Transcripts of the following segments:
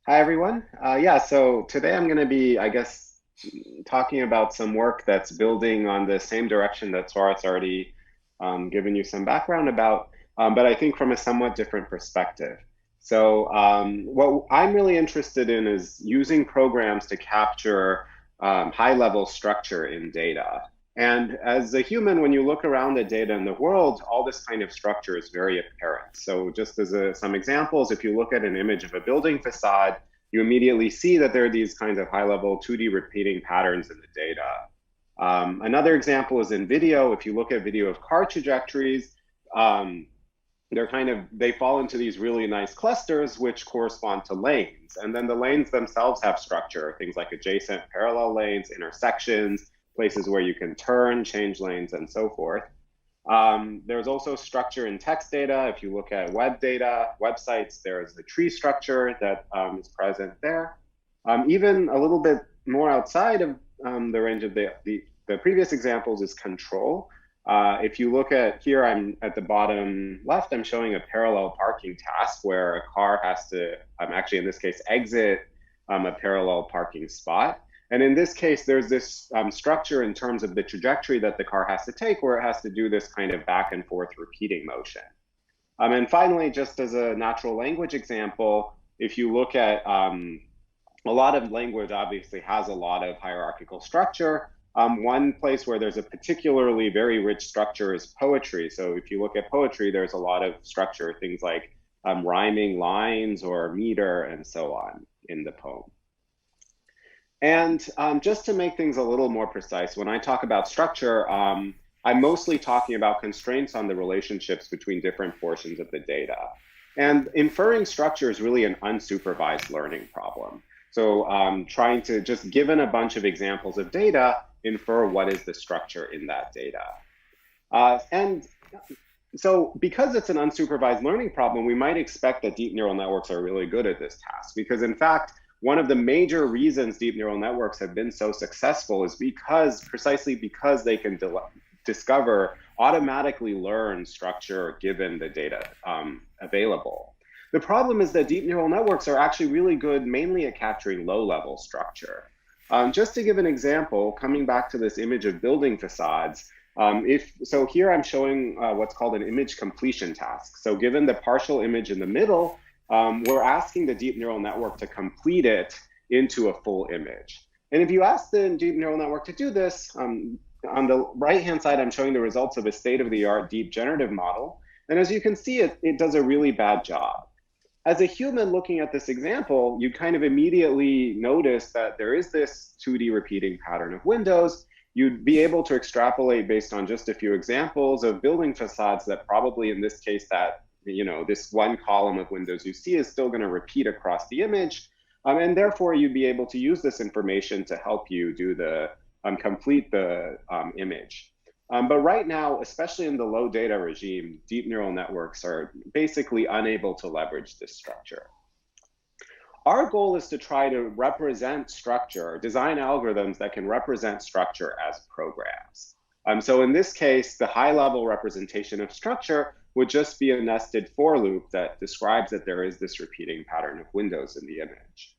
Hi, everyone. Yeah, so today I'm going to be, I guess, talking about some work that's building on the same direction that Swarat's already given you some background about, but I think from a somewhat different perspective. So what I'm really interested in is using programs to capture high-level structure in data. And as a human, when you look around at data in the world, all this kind of structure is very apparent. So just as some examples, if you look at an image of a building facade, you immediately see that there are these kinds of high-level 2D repeating patterns in the data. Another example is in video. If you look at video of car trajectories, they fall into these really nice clusters which correspond to lanes. And then the lanes themselves have structure, things like adjacent parallel lanes, intersections, places where you can turn, change lanes, and so forth. There's also structure in text data. If you look at web data, websites, there's the tree structure that is present there. Even a little bit more outside of the range of the previous examples is control. If you look at here, I'm at the bottom left, I'm showing a parallel parking task where a car has to, actually in this case, exit a parallel parking spot. And in this case, there's this structure in terms of the trajectory that the car has to take, where it has to do this kind of back and forth repeating motion. And finally, just as a natural language example, if you look at a lot of language obviously has a lot of hierarchical structure. One place where there's a particularly very rich structure is poetry. So if you look at poetry, there's a lot of structure, things like rhyming lines or meter and so on in the poem. And just to make things a little more precise, when I talk about structure, I'm mostly talking about constraints on the relationships between different portions of the data. And inferring structure is really an unsupervised learning problem. So trying to, just given a bunch of examples of data, infer what is the structure in that data. And so because it's an unsupervised learning problem, we might expect that deep neural networks are really good at this task, because in fact, one of the major reasons deep neural networks have been so successful is precisely because they can discover, automatically learn structure given the data available. The problem is that deep neural networks are actually really good mainly at capturing low-level structure. Just to give an example, coming back to this image of building facades, so here I'm showing what's called an image completion task. So given the partial image in the middle, we're asking the deep neural network to complete it into a full image. And if you ask the deep neural network to do this, on the right-hand side, I'm showing the results of a state-of-the-art deep generative model. And as you can see, it does a really bad job. As a human looking at this example, you kind of immediately notice that there is this 2D repeating pattern of windows. You'd be able to extrapolate based on just a few examples of building facades that probably in this case that, this one column of windows you see is still going to repeat across the image. And therefore, you'd be able to use this information to help you do complete the image. But right now, especially in the low data regime, deep neural networks are basically unable to leverage this structure. Our goal is to try to represent structure, design algorithms that can represent structure as programs. So in this case, the high-level representation of structure would just be a nested for loop that describes that there is this repeating pattern of windows in the image.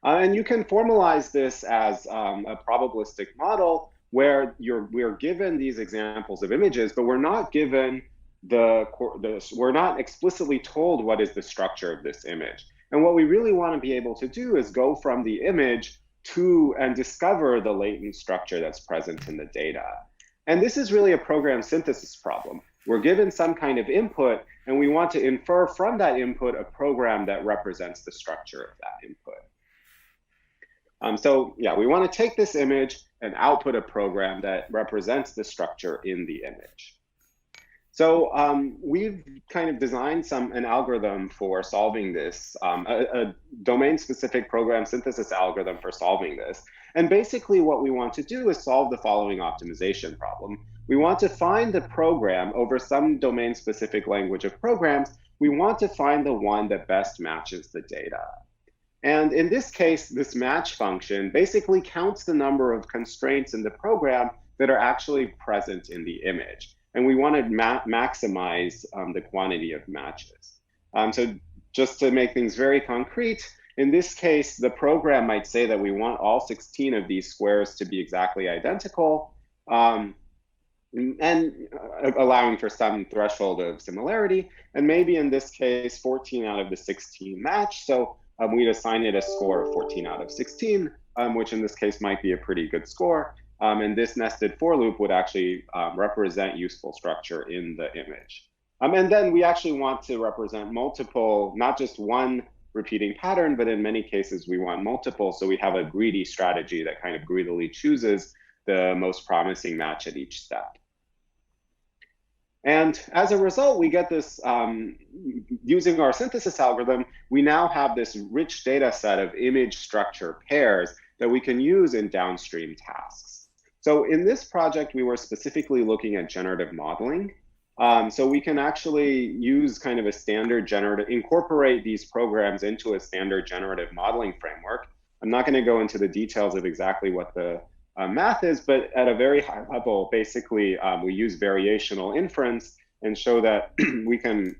And you can formalize this as a probabilistic model where we're given these examples of images, but we're not given we're not explicitly told what is the structure of this image. And what we really want to be able to do is go from the image to and discover the latent structure that's present in the data. And this is really a program synthesis problem. We're given some kind of input, and we want to infer from that input a program that represents the structure of that input. So yeah, we want to take this image and output a program that represents the structure in the image. So we've kind of designed an algorithm for solving this, a domain-specific program synthesis algorithm for solving this. And basically what we want to do is solve the following optimization problem. We want to find the program over some domain-specific language of programs. We want to find the one that best matches the data. And in this case, this match function basically counts the number of constraints in the program that are actually present in the image. And we want to maximize the quantity of matches. So just to make things very concrete, in this case, the program might say that we want all 16 of these squares to be exactly identical, and allowing for some threshold of similarity. And maybe in this case, 14 out of the 16 match. So we'd assign it a score of 14 out of 16, which in this case might be a pretty good score. And this nested for loop would actually represent useful structure in the image. And then we actually want to represent multiple, not just one repeating pattern, but in many cases we want multiple. So we have a greedy strategy that kind of greedily chooses the most promising match at each step. And as a result, we get this, using our synthesis algorithm, we now have this rich data set of image structure pairs that we can use in downstream tasks. So in this project, we were specifically looking at generative modeling. So we can actually use kind of a standard generative, incorporate these programs into a standard generative modeling framework. I'm not going to go into the details of exactly what the math is, but at a very high level, basically, we use variational inference and show that we can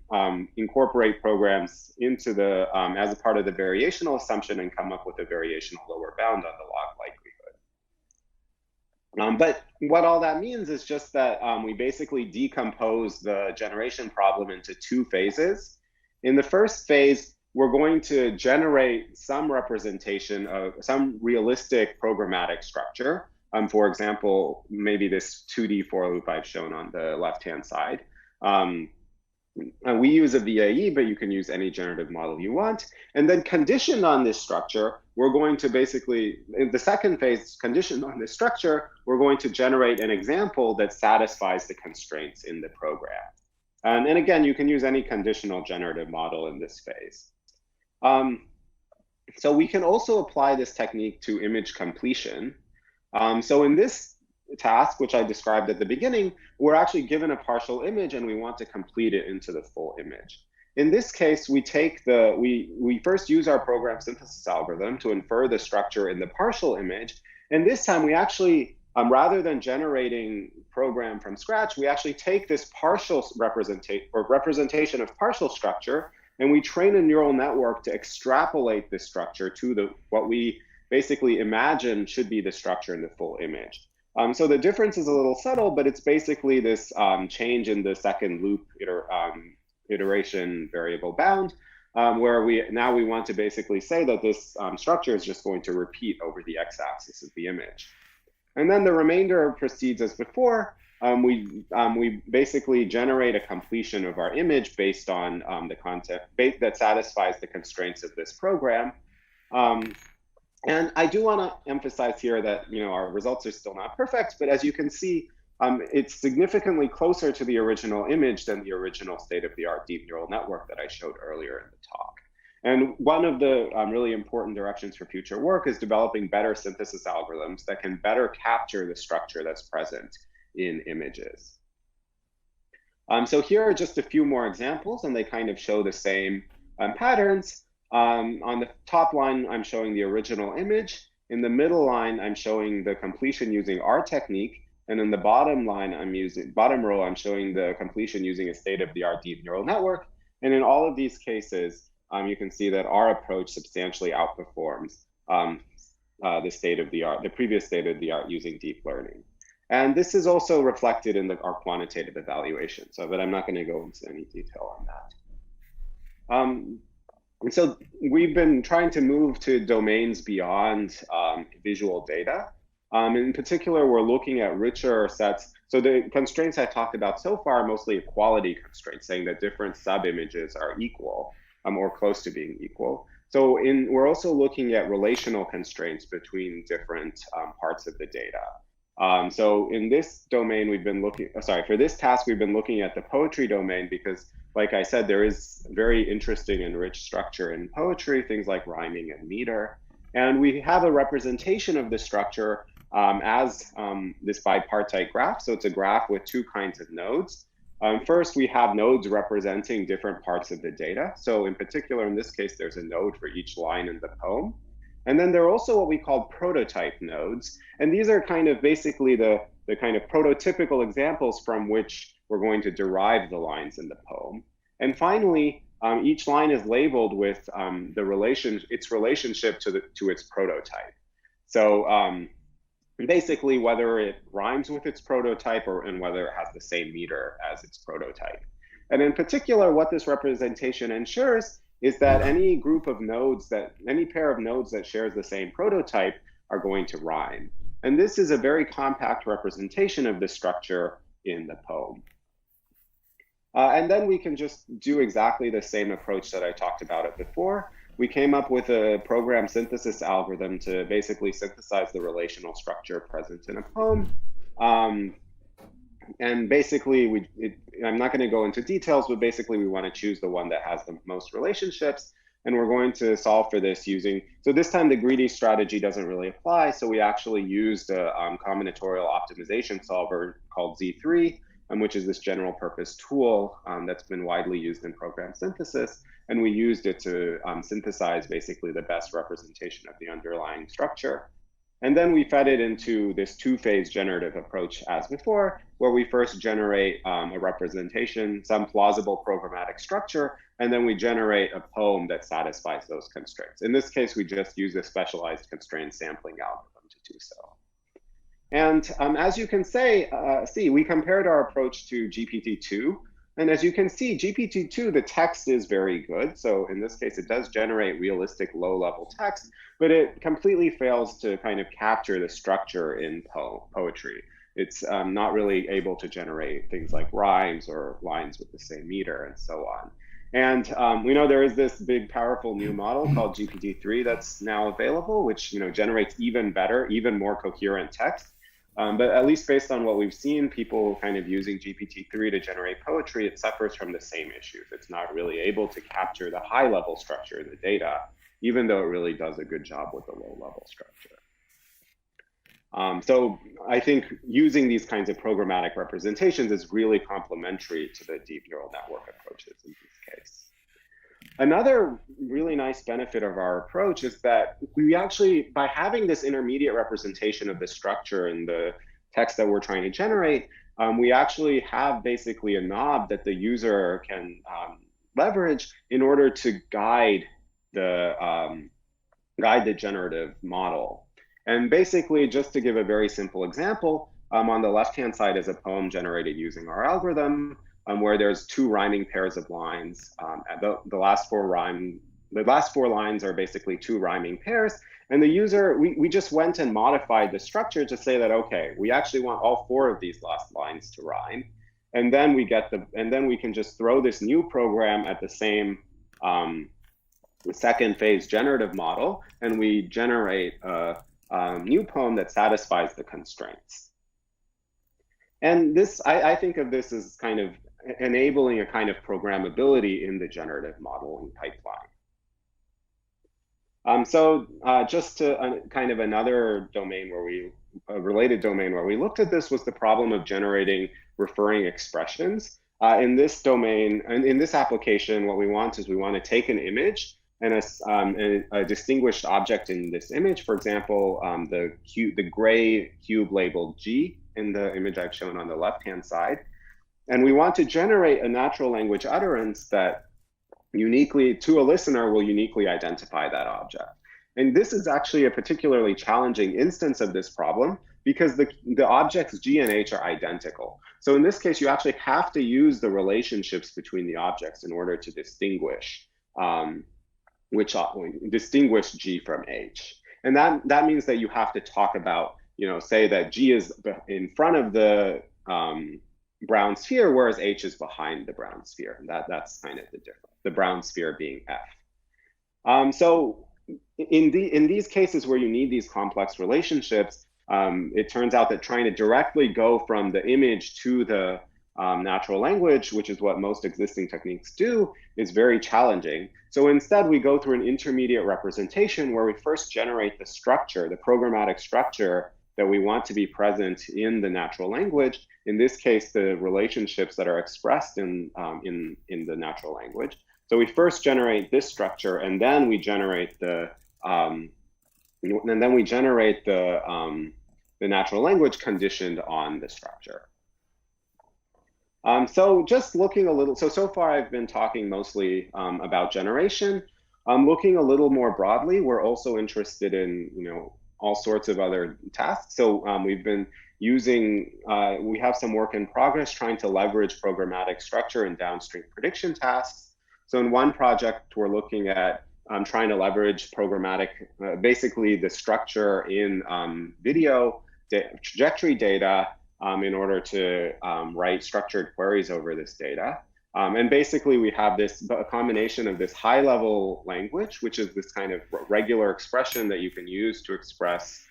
incorporate programs into the, as a part of the variational assumption and come up with a variational lower bound on the log likelihood. But what all that means is just that we basically decompose the generation problem into two phases. In the first phase, we're going to generate some representation of some realistic programmatic structure. For example, maybe this 2D for loop I've shown on the left-hand side. We use a VAE, but you can use any generative model you want. And then conditioned on this structure, we're going to basically, in the second phase, conditioned on this structure, we're going to generate an example that satisfies the constraints in the program. And again, you can use any conditional generative model in this phase. So we can also apply this technique to image completion. So in this task, which I described at the beginning, we're actually given a partial image and we want to complete it into the full image. In this case, we take we first use our program synthesis algorithm to infer the structure in the partial image. And this time we actually, rather than generating program from scratch, we actually take this partial representation of partial structure, and we train a neural network to extrapolate this structure to what we basically imagine should be the structure in the full image. So the difference is a little subtle, but it's basically this change in the second loop iteration variable bound, where we want to basically say that this structure is just going to repeat over the x-axis of the image. And then the remainder proceeds as before. We basically generate a completion of our image based on the content that satisfies the constraints of this program. And I do want to emphasize here that our results are still not perfect, but as you can see, it's significantly closer to the original image than the original state-of-the-art deep neural network that I showed earlier in the talk. And one of the really important directions for future work is developing better synthesis algorithms that can better capture the structure that's present in images. So here are just a few more examples, and they kind of show the same patterns. On the top line, I'm showing the original image. In the middle line, I'm showing the completion using our technique. And in the bottom line, bottom row, I'm showing the completion using a state-of-the-art deep neural network. And in all of these cases, you can see that our approach substantially outperforms the previous state-of-the-art using deep learning. And this is also reflected in our quantitative evaluation. But I'm not going to go into any detail on that. And so we've been trying to move to domains beyond visual data. In particular, we're looking at richer sets. So the constraints I talked about so far are mostly equality constraints, saying that different sub-images are equal or close to being equal. So we're also looking at relational constraints between different parts of the data. So in this domain, for this task, we've been looking at the poetry domain because, like I said, there is very interesting and rich structure in poetry, things like rhyming and meter. And we have a representation of the structure as this bipartite graph. So it's a graph with two kinds of nodes. First, we have nodes representing different parts of the data. So in particular, in this case, there's a node for each line in the poem. And then there are also what we call prototype nodes. And these are kind of basically the kind of prototypical examples from which we're going to derive the lines in the poem. And finally, each line is labeled with its relationship to its prototype. So basically, whether it rhymes with its prototype and whether it has the same meter as its prototype. And in particular, what this representation ensures is that any pair of nodes that shares the same prototype are going to rhyme. And this is a very compact representation of the structure in the poem. And then we can just do exactly the same approach that I talked about it before. We came up with a program synthesis algorithm to basically synthesize the relational structure present in a poem. And basically, I'm not going to go into details, but basically we want to choose the one that has the most relationships. And we're going to solve for this so this time the greedy strategy doesn't really apply. So we actually used a combinatorial optimization solver called Z3, which is this general purpose tool that's been widely used in program synthesis. And we used it to synthesize basically the best representation of the underlying structure. And then we fed it into this two-phase generative approach as before, where we first generate a representation, some plausible programmatic structure, and then we generate a poem that satisfies those constraints. In this case, we just use a specialized constraint sampling algorithm to do so. And as you can see, we compared our approach to GPT-2. And as you can see, GPT-2, the text is very good. So in this case, it does generate realistic low-level text, but it completely fails to kind of capture the structure in poetry. It's not really able to generate things like rhymes or lines with the same meter and so on. And we know there is this big, powerful new model called GPT-3 that's now available, which generates even better, even more coherent text. But at least based on what we've seen, people kind of using GPT-3 to generate poetry, it suffers from the same issues. It's not really able to capture the high-level structure in the data, even though it really does a good job with the low-level structure. So I think using these kinds of programmatic representations is really complementary to the deep neural network approaches in this case. Another really nice benefit of our approach is that we actually, by having this intermediate representation of the structure in the text that we're trying to generate, we actually have basically a knob that the user can leverage in order to guide the generative model. And basically, just to give a very simple example, on the left-hand side is a poem generated using our algorithm, where there's two rhyming pairs of lines. The last four lines are basically two rhyming pairs. And the user, we just went and modified the structure to say that, okay, we actually want all four of these last lines to rhyme. And then we can just throw this new program at the same second phase generative model, and we generate a new poem that satisfies the constraints. And this, I think of this as kind of enabling a kind of programmability in the generative modeling pipeline. So just to kind of another domain a related domain where we looked at this was the problem of generating referring expressions. In this domain, and in this application, what we want is we want to take an image and a distinguished object in this image. For example, the gray cube labeled G in the image I've shown on the left-hand side. And we want to generate a natural language utterance that uniquely, to a listener, will uniquely identify that object. And this is actually a particularly challenging instance of this problem because the objects G and H are identical. So in this case, you actually have to use the relationships between the objects in order to distinguish G from H. And that means that you have to talk about, say that G is in front of the brown sphere, whereas H is behind the brown sphere. And that's kind of the difference, the brown sphere being F. So in these cases where you need these complex relationships, it turns out that trying to directly go from the image to the natural language, which is what most existing techniques do, is very challenging. So instead, we go through an intermediate representation where we first generate the structure, the programmatic structure that we want to be present in the natural language. In this case, the relationships that are expressed in the natural language. So we first generate this structure, and then we generate the natural language conditioned on the structure. So just looking a little, so far I've been talking mostly about generation. Looking a little more broadly, we're also interested in, all sorts of other tasks. So we've been using, we have some work in progress trying to leverage programmatic structure and downstream prediction tasks. So in one project, we're looking at trying to leverage programmatic, basically the structure in video trajectory data in order to write structured queries over this data. And basically we have a combination of this high level language, which is this kind of regular expression that you can use to express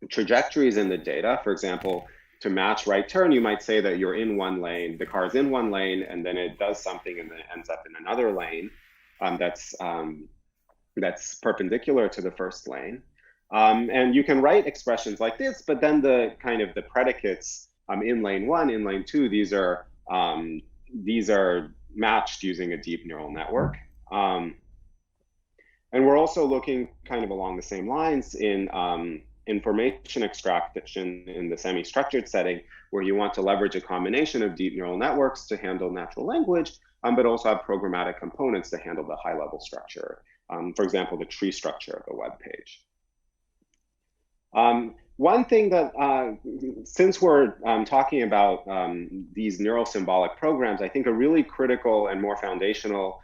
trajectories in the data. For example, to match right turn, you might say that you're in one lane, the car's in one lane, and then it does something and then it ends up in another lane that's perpendicular to the first lane. And you can write expressions like this, but then the predicates in lane 1, in lane 2, these are matched using a deep neural network. And we're also looking kind of along the same lines in information extraction in the semi-structured setting, where you want to leverage a combination of deep neural networks to handle natural language, but also have programmatic components to handle the high-level structure. For example, the tree structure of a web page. One thing that, since we're talking about these neurosymbolic programs, I think a really critical and more foundational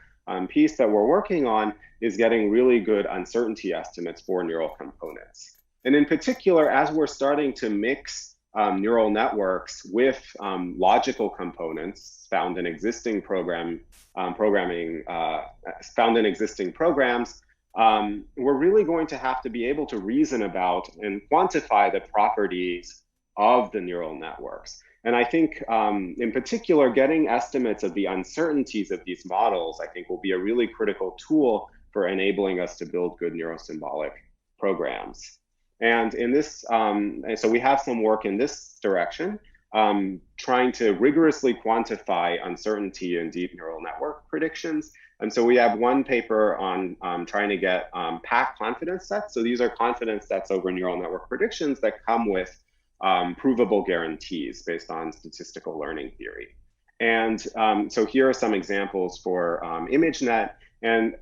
piece that we're working on is getting really good uncertainty estimates for neural components. And in particular, as we're starting to mix neural networks with logical components found in existing programs, we're really going to have to be able to reason about and quantify the properties of the neural networks. And I think in particular, getting estimates of the uncertainties of these models, I think will be a really critical tool for enabling us to build good neurosymbolic programs. And in this, so we have some work in this direction, trying to rigorously quantify uncertainty in deep neural network predictions. And so we have one paper on trying to get PAC confidence sets. So these are confidence sets over neural network predictions that come with provable guarantees based on statistical learning theory. And so here are some examples for ImageNet. And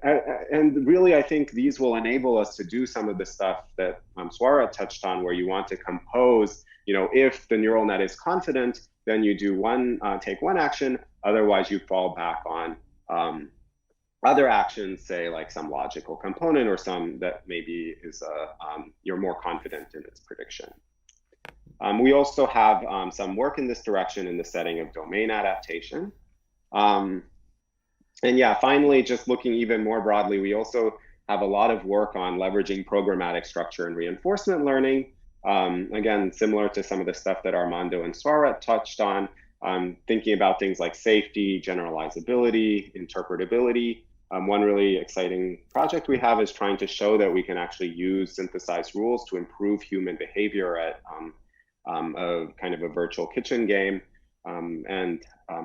really, I think these will enable us to do some of the stuff that Swara touched on, where you want to compose, if the neural net is confident, then you do take one action, otherwise you fall back on other actions, say like some logical component or some that maybe is you're more confident in its prediction. We also have some work in this direction in the setting of domain adaptation. And yeah, finally, just looking even more broadly, we also have a lot of work on leveraging programmatic structure and reinforcement learning. Again, similar to some of the stuff that Armando and Swara touched on, thinking about things like safety, generalizability, interpretability. One really exciting project we have is trying to show that we can actually use synthesized rules to improve human behavior at a kind of a virtual kitchen game, and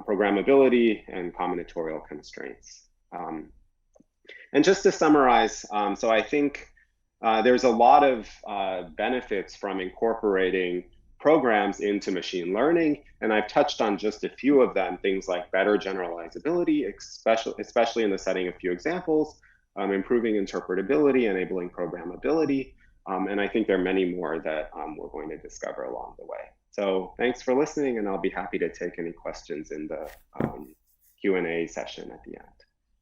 programmability and combinatorial constraints. And just to summarize, so I think there's a lot of benefits from incorporating programs into machine learning, and I've touched on just a few of them, things like better generalizability, especially in the setting of few examples, improving interpretability, enabling programmability, and I think there are many more that we're going to discover along the way. So thanks for listening, and I'll be happy to take any questions in the Q&A session at the end.